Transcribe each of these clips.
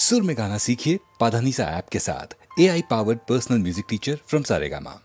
सुर में गाना सीखिए पाधानीसा ऐप के साथ। AI powered personal music teacher from Saregama.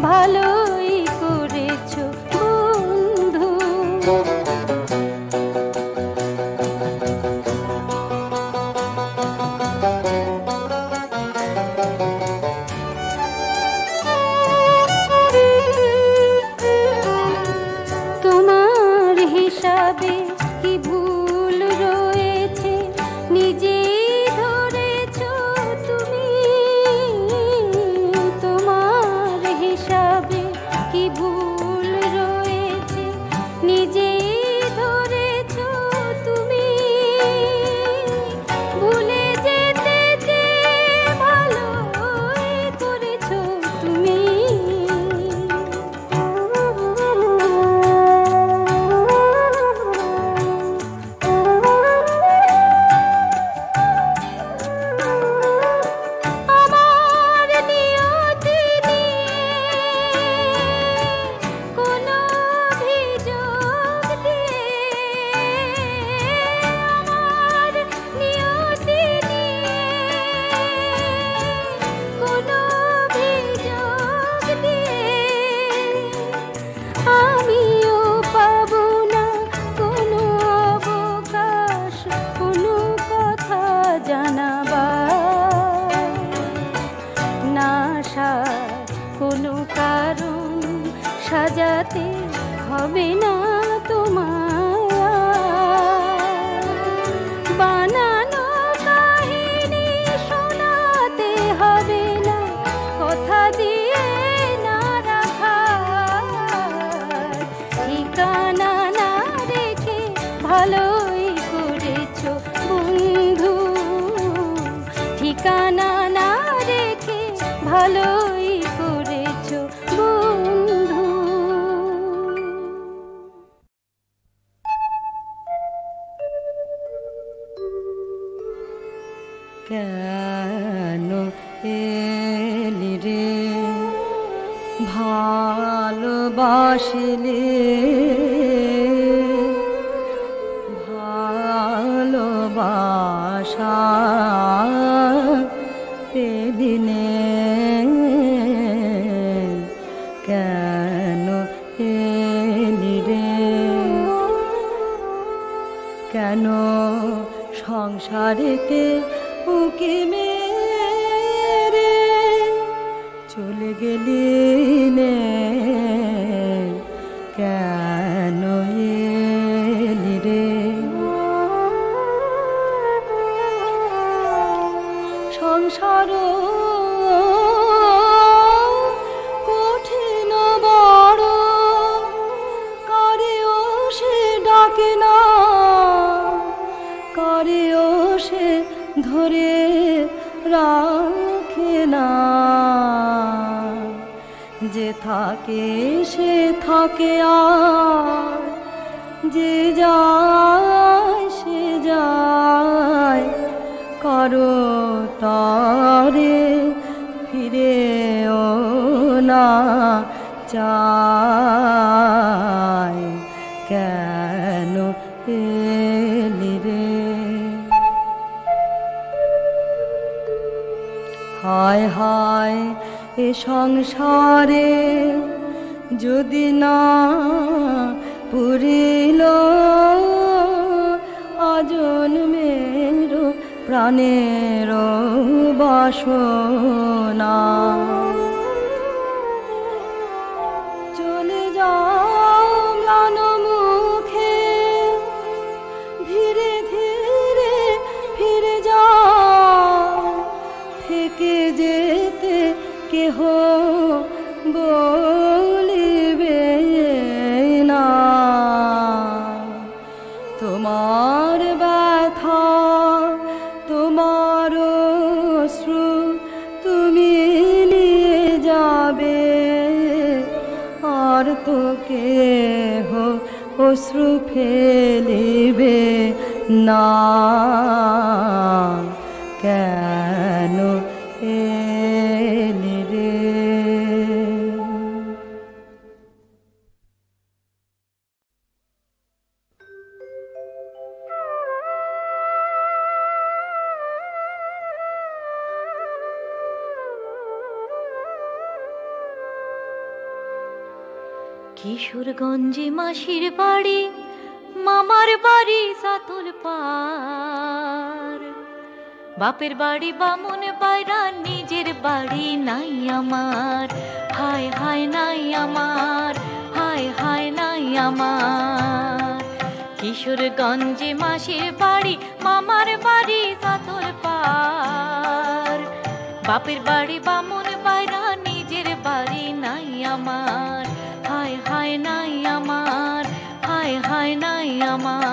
ভালোই করেছো বন্ধু। তোমার হিসাবে কি ভুল রয়েছে নিজেই ধরেছো তুমি। তোমার হিসাবে কি ভুল রয়েছে নিজেই ধরেছো তুমি। ভুলে যেতে যে ভালোই করেছো তুমি। আমার নিয়তি নিয়ে কোনো অভিযোগ দিয়ে, আমার নিয়তি নিয়ে কোনো অভিযোগ দিয়ে আমিও পাবো না কোনো অবকাশ কোনো কথা জানাবার। না কোনো কারণ সাজাতে হবে না তোমার। বানানো কাহিনী শোনাতে হবে না কথা দিয়ে না রাখার। ঠিকানা না রেখে ভালোই করেছো বন্ধু। ঠিকানা না রেখে ভালোই করেছো বন্ধু। কেন এলি রে ভালোবাসিলে ভালোবাসা পেলিনে। কেন এলি রে কেন সংসারেতে উকি মেরে চলে গেলি নে। কেন এলি রে সংসার কঠিন বড় কারেও সে ডাকে না কারেও সে ধরে রাখে না। যে থাকে সে থাকে আর যে যায় সে যায়। কারো তারে ফিরেও না চায়। কেন এলি রে হায় হায় এ সংসারে যদি না পুরিল আজন্মের প্রাণের বাসনা। চলে যাও ম্লান মুখে ধীরে ধীরে ফিরে যাও। থেকে যেতে কেহ বলিবে না। তোমার ব্যথা তোমার অশ্রু তুমি নিয়ে যাবে। আর তো কেহ অশ্রু ফেলিবে না। কেন এলি রে কিশোরগঞ্জে মাসির বাড়ি, মামার বাড়ি সাতল পার। বাপের বাড়ি বামুন বাইরা, নিজের বাড়ি নাই আমার। হায় হায় নাই আমার, হায় হায় নাই আমার। কিশোরগঞ্জে মাসির বাড়ি, মামার বাড়ি সাতল পার। বাপের বাড়ি বামুন বাইরা, নিজের বাড়ি নাই আমার। হায় হায় নাই আমার, হায় হায় নাই আমার।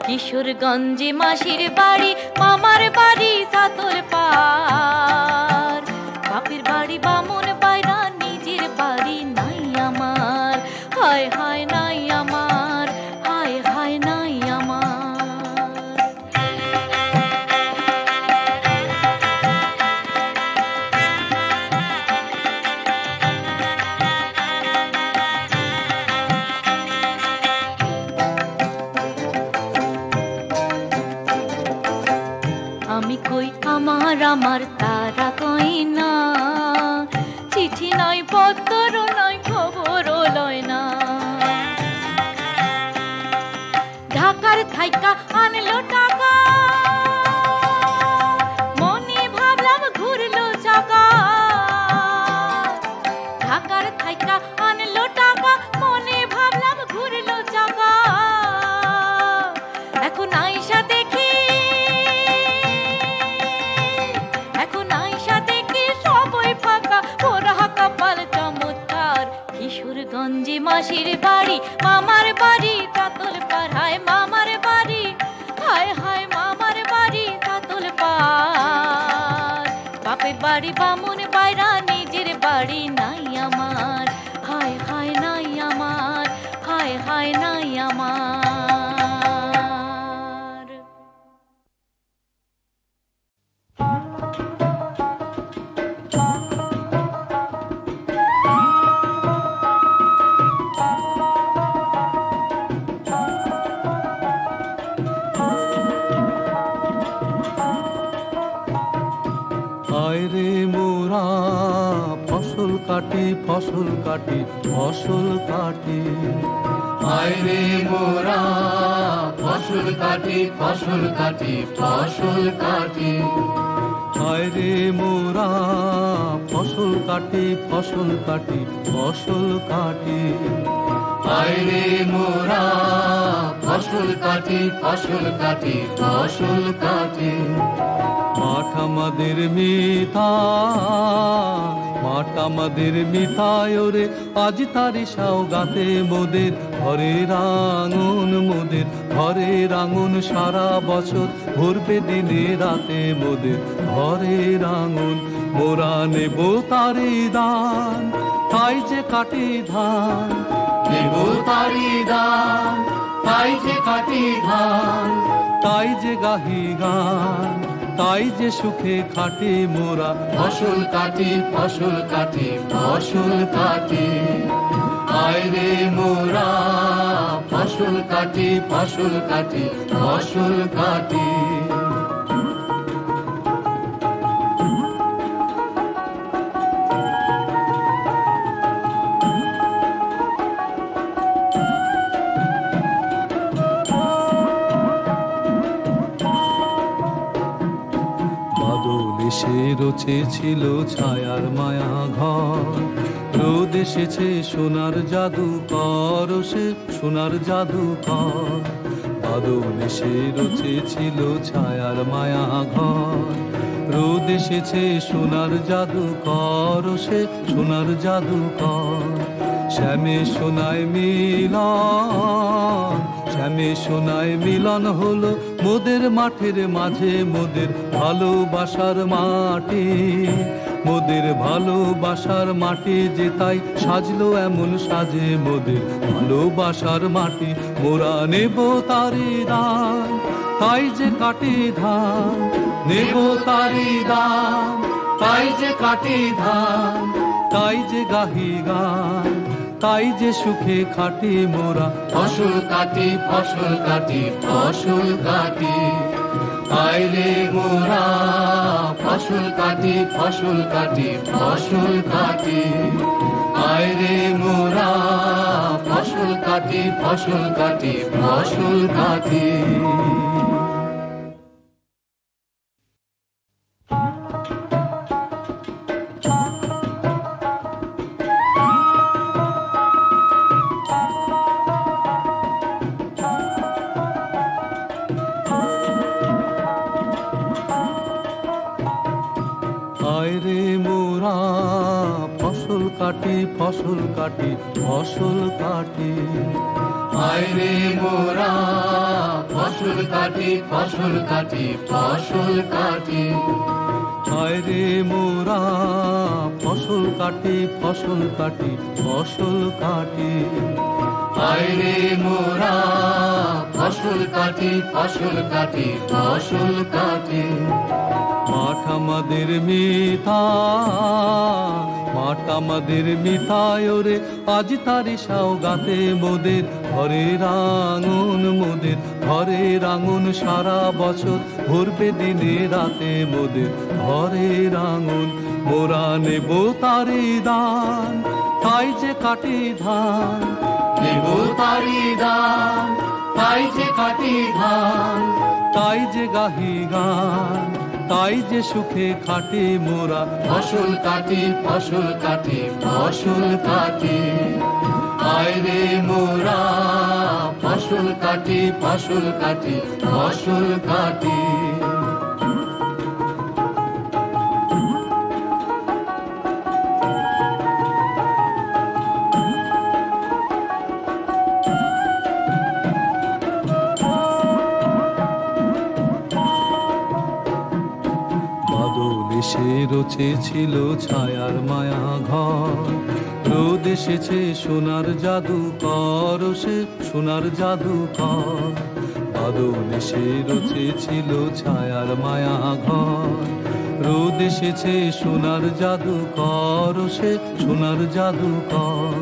কিশোরগঞ্জে মাসির বাড়ি, মামার বাড়ি সাতল পার। বাপের বাড়ি বামুন বাইরা, নিজের বাড়ি নাই আমার। হায় হায় নাই আমার, হায় হায় নাই আমার। আমি কই আমার আমার তারা কই না, চিঠি নাই পত্র নাই খবরও লয় না। ঢাকার থাইকা আনলো টাকা, মনে ভাবলাম ঘুরলো চাকা। ঢাকার থাইকা আনলো টাকা, মনে ভাবলাম ঘুরলো চাকা। এখন আইসা দেখি, কিশোরগঞ্জে মাসির বাড়ি, মামার বাড়ি সাতল পার। হায় মামার বাড়ি, হায় হায় মামার বাড়ি সাতল পার। বাপের বাড়ি বামুন বাইরা, নিজের বাড়ি নাই আমার। হায় হায় নাই আমার, হায় হায় নাই আমার। রে মোরা ফসল কাটি, ফসল কাটি, ফসল কাটি। আয় রে মোরা ফসল কাটি, ফসল কাটি, ফসল কাটি। আয় রে মোরা ফসল কাটি, ফসল কাটি, ফসল কাটি। আয় রে মোরা ফসল কাটি, ফসল কাটি, ফসল কাটি। মাঠ আমাদের মিঠা, মাঠ আমাদের মিঠায় ওরে, আজ তারি সাওগাতে মোদের। ঘরের আঙুন মোদের, ঘরের আঙুন সারা বছর ভরবে দিনে রাতে মোদের। ঘরের আঙুন মোরা নেব তারি দান, তাই যে কাটি ধান। নেব তারি দান, তাই যে কাটি ধান। তাই যে গাহি গান, তাই যে সুখে খাটি মোরা। ফসল কাটি, ফসল কাটি, ফসল কাটি। আয় রে মোরা ফসল কাটি, ফসল কাটি, ফসল কাটি। সে রচেছিল ছায়ার মায়া ঘর, রোদ এসেছে সোনার জাদুকর, সে সোনার জাদুকর। বাদল এসে রচেছিল ছায়ার মায়া ঘর, রোদ এসেছে সোনার জাদুকর, সে সোনার জাদুকর। শ্যামে সোনায় মিলন, শ্যামে সোনায় মিলন হলো মোদের মাঠের মাঝে, মোদের ভালোবাসার মাটি, মোদের ভালোবাসার মাটি যে তাই সাজলো এমন সাজে, মোদের ভালোবাসার মাটি। মোরা নেব তারি দান, তাই যে কাটি ধান, নেব তারি দান, তাই যে কাটি ধান, তাই যে গাহি গান, তাই যে সুখে খাটি মোরা। ফসল কাটি ফসল কাটি ফসল কাটি, আইরে মোরা ফসল কাটি ফসল কাটি ফসল কাটি, আইরে মোরা ফসল কাটি ফসল কাটি ফসল কাটি। আইরে মোরা ফসল কাটি ফসল কাটি ফসল কাটি, আইরে মোরা ফসল কাটি ফসল কাটি ফসল কাটি, আইরে মোরা ফসল কাটি ফসল কাটি ফসল কাটি, আইরে মোরা ফসল কাটি ফসল কাটি ফসল কাটি। মাঠ আমাদের মিতা, মাঠ আমাদের মিতায় রে আজ তারি সাওগাতে, মোদের ঘরের আঙুন, মোদের ঘরের আঙুন সারা বছর ভরবে দিনে রাতে, মোদের ঘরের আঙুন। মোরা নেব তারি দান, তাই যে কাটি ধান, নেব তারি দান, তাই যে কাটি ধান, তাই যে গাহি গান, তাই যে সুখে খাটি মোরা। ফসল কাটি ফসল কাটি ফসল কাটি, আইরে মোরা ফসল কাটি ফসল কাটি ফসল কাটি। সে রচেছিল ছায়ার মায়া ঘর, রোদ এসেছে সোনার জাদুকর, সে সোনার জাদুকর। বাদল এসে রচেছিল ছায়ার মায়া ঘর, রোদ এসেছে সোনার জাদুকর, সে সোনার জাদুকর।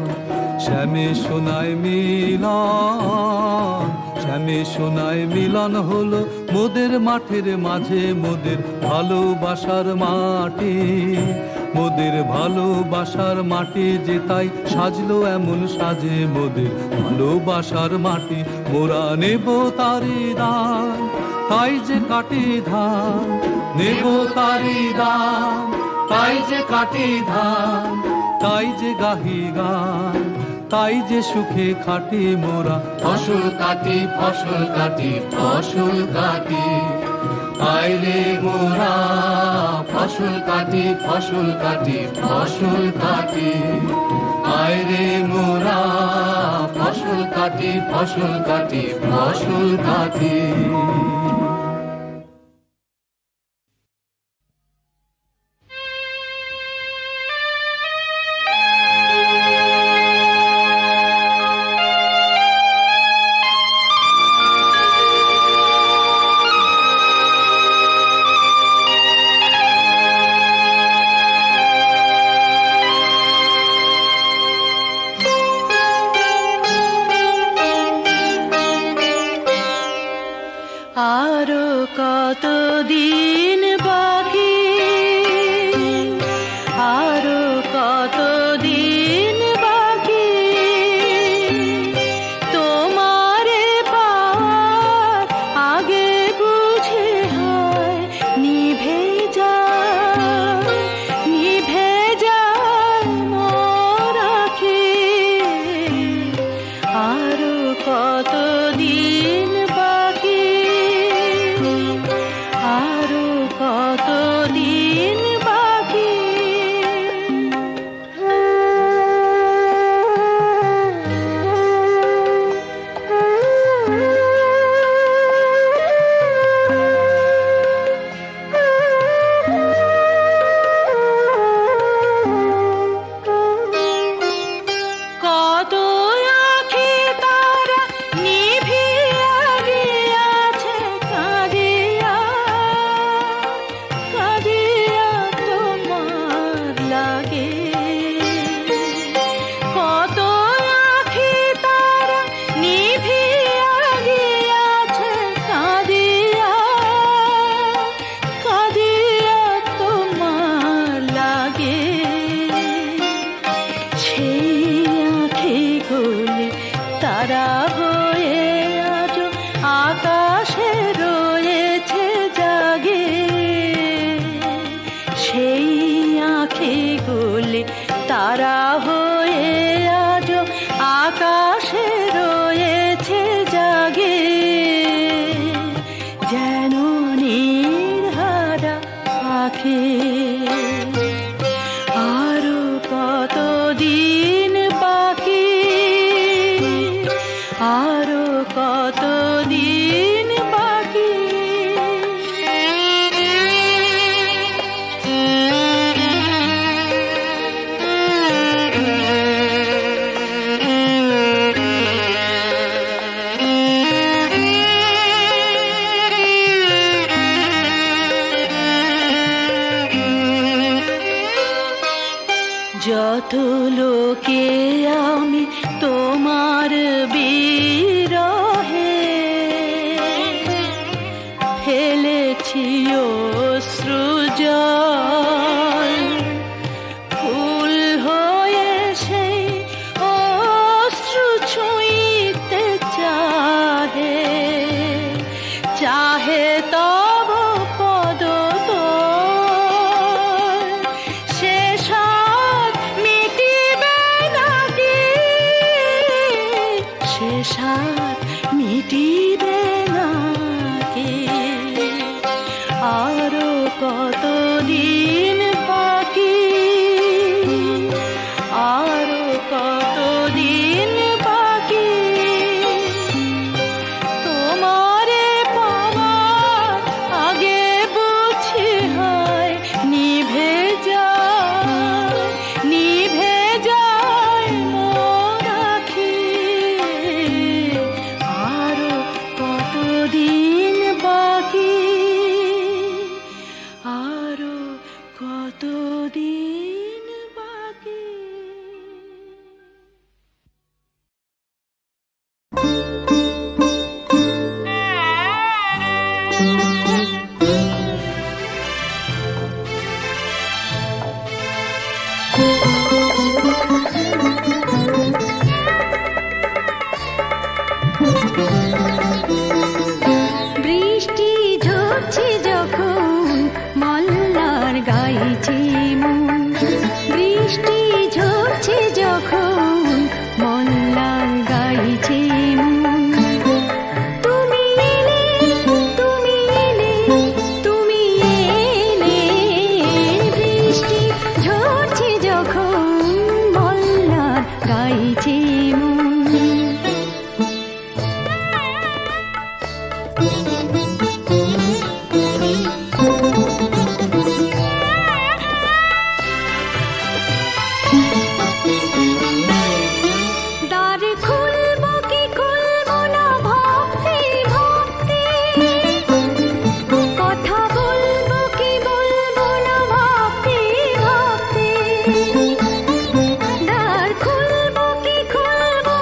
শ্যামে সোনায় মিলন, শ্যামে সোনায় মিলন হলো মোদের মাঠের মাঝে, মোদের ভালোবাসার মাটি, মোদের ভালোবাসার মাটি যে তাই সাজলো এমন সাজে, মোদের ভালোবাসার মাটি। মোরা নেব তারি দান, তাই যে কাটি ধান, নেব তারি দান, তাই যে কাটি ধান, তাই যে গাহি গান, তাই যে সুখে খাটি মোরা। ফসল কাটি ফসল কাটি ফসল কাটি, আইরে মোরা ফসল কাটি ফসল কাটি ফসল কাটি, আইরে মোরা ফসল কাটি ফসল কাটি ফসল কাটি। আ বলে তারা হয়ে আজ আকাশে রয়েছে জাগে, যেন নির্হারা পাখি। আরো কতদিন বাকি, আরো কতদিন বাকি। যত লোকে আমি তোমার বিরহে ফেলেছি অশ্রুজল, ফুল হয়ে সেই অশ্রু ছুঁইতে চাহে, চাহে তব পদতল। সে সাত মিটিবে নাকি, সে সাত মিটিবে নাকি। আরো কতদিন বাকি, আরো কতদিন বাকি। তোমারে পাওয়ার আগে বুঝি হয় নিভে যায়, নিভে যায় মোর আখি। আরো কতদিন বাকি, আরো কতদিন বাকি। বৃষ্টি ঝরছে যখন মল্লার গাইছে মন, বৃষ্টি ঝরছে যখন মল্লার গাইছে মন। তুমি এলে, তুমি এলে, তুমি এলে, বৃষ্টি ঝরছে যখন মল্লার গাইছে মন। দ্বার খুলবো কি খুলবো না ভাবতে ভাবতে, কথা বলবো কি বলবো না ভাবতে ভাবতে। দ্বার খুলবো কি খুলবো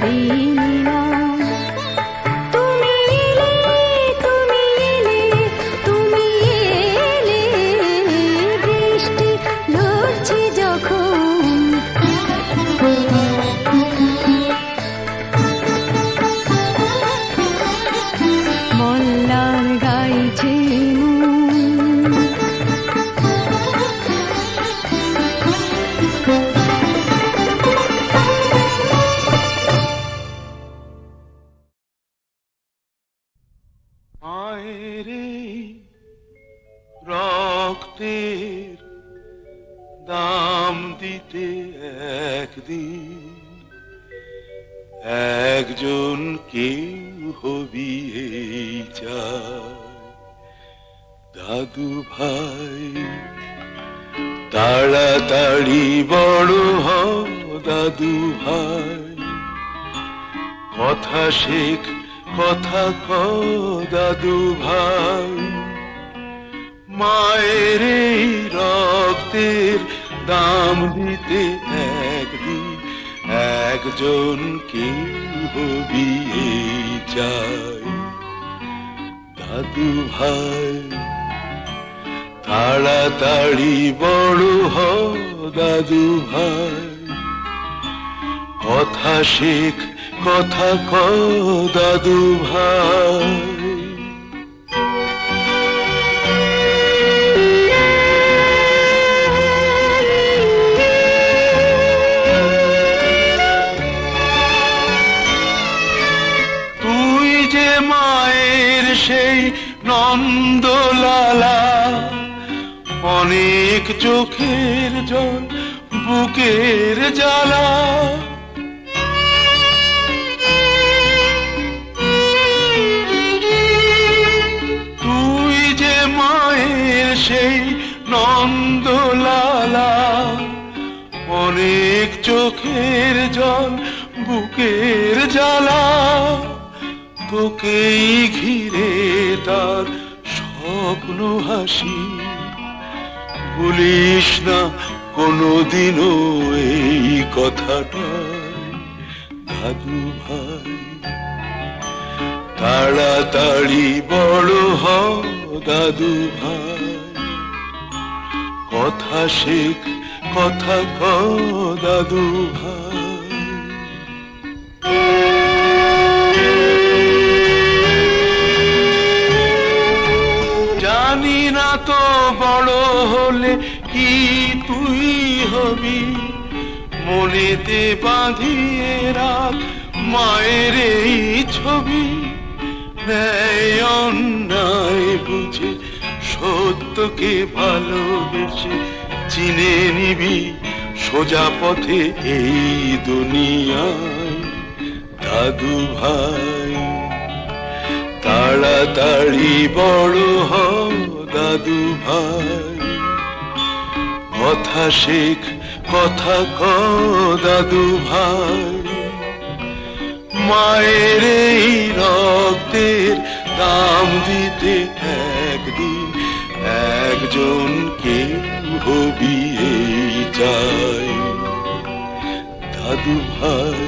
এই নিলাম। তুমি এলে, তুমি এলে, তুমি এলে, বৃষ্টি ঝরছে যখন, মল্লার গাইছে মন। মায়ের রক্তের দাম দিতে একদিন একজন কেউ হবি এই চাই। দাদু ভাই তাড়াতাড়ি বড় হও দাদু ভাই, কথা শেখ কথা কও দাদু ভাই। মায়ের এই রক্তের দাম দিতে একদিন একজন কেউ হবি এই চাই। দাদু ভাই তাড়াতাড়ি বড় হও দাদু ভাই, কথা শেখ কথা কও দাদু ভাই। তুই যে মায়ের সেই নন্দলালা, অনেক চোখের জল বুকের জ্বালা। তুই যে মায়ের সেই নন্দলালা, অনেক চোখের জল বুকের জ্বালা। তোকেই ঘিরে তার স্বপ্ন হাসি, ভুলিস না কোনোদিনও এই কথাটা দাদু ভাই। তাড়াতাড়ি বড় হও দাদু ভাই, কথা শেখ কথা কও দাদু ভাই। জানি না তো বড় হলে কি তুই হবি, মনেতে বাঁধিয়ে রাখ মায়ের এই ছবি। ন্যায় অন্যায় বুঝে সত্যকে ভালোবেসে চিনে নিবি সোজা পথে এই দুনিয়ায় দাদু ভাই। তাড়াতাড়ি বড় হও দাদু ভাই, কথা শেখ কথা কও দাদু ভাই। মায়ের এই রক্তের দাম দিতে একদিন একজন কেউ হবি এই চাই। দাদু ভাই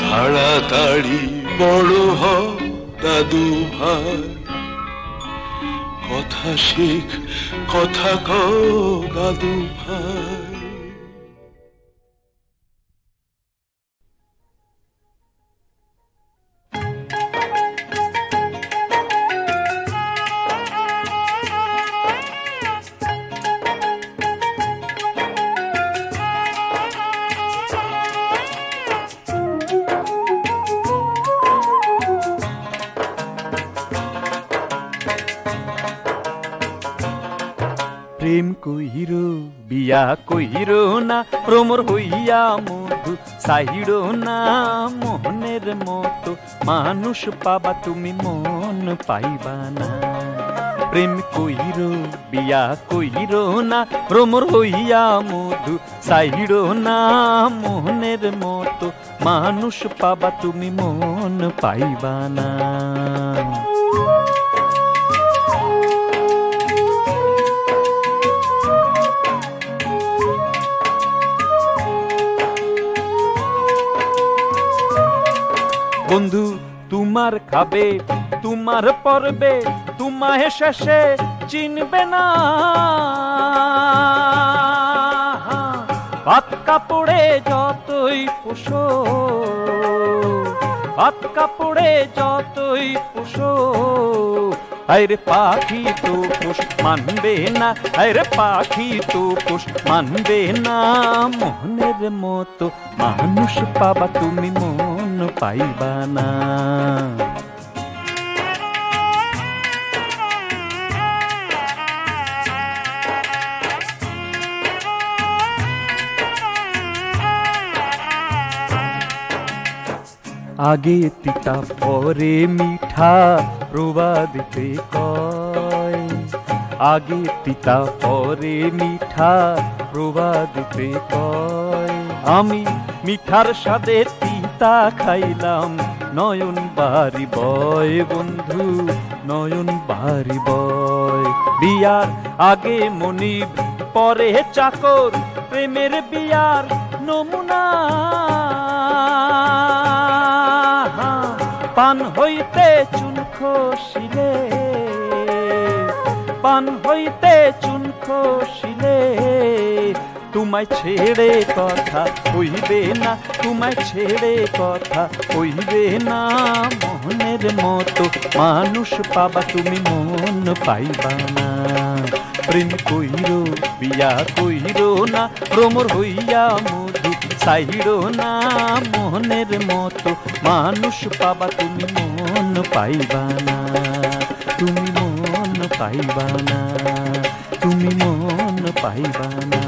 তাড়াতাড়ি বড় হও দাদু ভাই, কথা শেখ কথা কও দাদু ভাই। প্রেম কইরো বিয়া কইরো না, প্রমর হইয়া মধু সাইড়ো না। মোহনের মতো মানুষ পাবা তুমি, মন পাইবা না। প্রেম কইরো বিয়া কইরো না, প্রমর হইয়া মধু সাইড়ো না। মোহনের মতো মানুষ পাবা তুমি, মন পাইবা না। বন্ধু তোমার খাবে তোমার পরবে তোমায় শেষে চিনবে না ভাত কাপড়ে যতই পোষো ভাত কাপড়ে যতই পোষো আরে পাখি তো পোষ মানবে না আরে পাখি তো পোষ মানবে না মনের মতো মানুষ পাবা তুমি মন পাইবা না আগে তিতা পরে মিঠা প্রবাদিতে কয় আগে তিতা পরে মিঠা প্রবাদিতে কয় আমি মিঠার স্বাদে তিতা খাইলাম নয়ন বাড়ি বয় বন্ধু নয়ন বাড়ি বয় বিয়ার আগে মনিব পরে চাকর প্রেমের বিয়ার নমুনা পান হইতে চুন খসিলে পান হইতে চুন খসিলে তোমায় ছেড়ে কথা কইবে না তোমায় ছেড়ে কথা কইবে না মনের মতো মানুষ পাবা তুমি মন পাইবা না প্রেম কইরো বিয়া কইরো না ভ্রমর হইয়া মধু চাইরো না মনের মতো মানুষ পাবা তুমি মন পাইবা না তুমি মন পাইবা না তুমি মন পাইবা না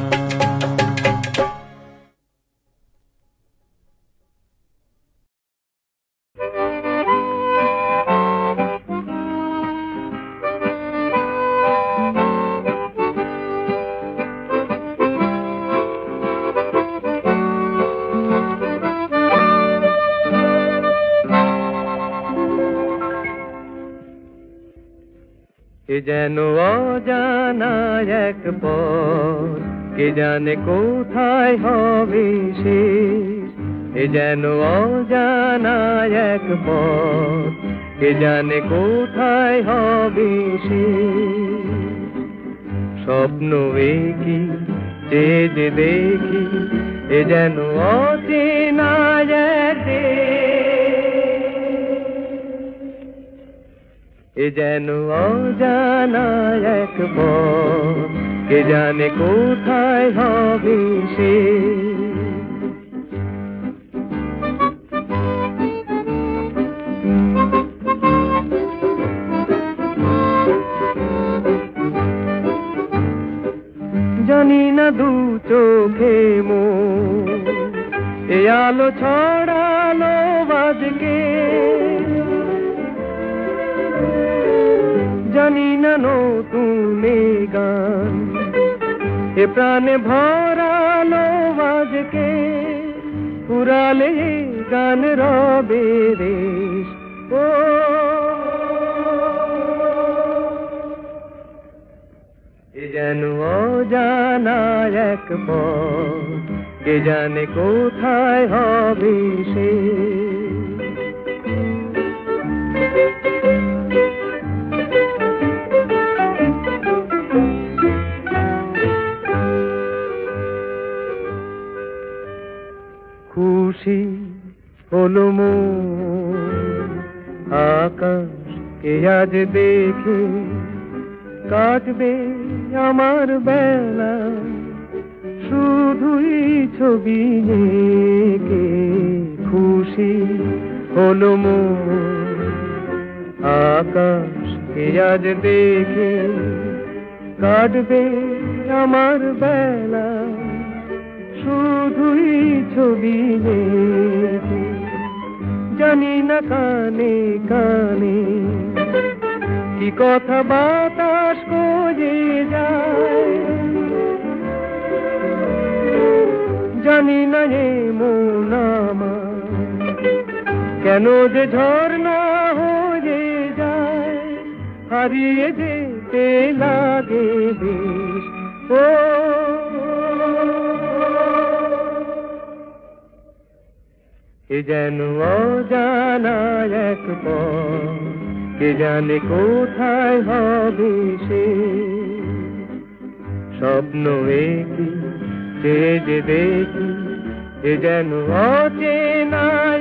এ যেন অজানা এক পথ কে জানে কোথায় হবে শেষ এ যেন অজানা এক পথ কে জানে কোথায় হবে শেষ স্বপ্ন কি যে দেখি এ যেন অচেনা এক এ যেন অজানা এক পথ কে জানে কোথায় হবে সে জানি না দু চোখে মোর এ আলো ছড়ালো বাজকে জানি না নতুন গান এ প্রাণে ভরালো আজকে পুরালে গান রবে রেশ ও এ যেন অজানা এক পথ কে জানে কোথায় হবে সে খুশি হলো মন আকাশকে আজ দেখে কাটবে আমার বেলা শুধুই ছবি এঁকে খুশি হলো মন আকাশকে আজ দেখে কাটবে আমার বেলা শুধুই ছবি দেখে জানি না কানে কানে কি কথা বাতাস খোঁজে যায় জানি না এ মন আমার কেন যে ঝর্ণা হয়ে যায় হারিয়ে যেতে লাগে বেশ ও এ এ যেন অজানা এক পথ, কে জানে কোথায় হবে সে। স্বপ্ন একই চেয়ে যে দেখি, এ যেন অচেনা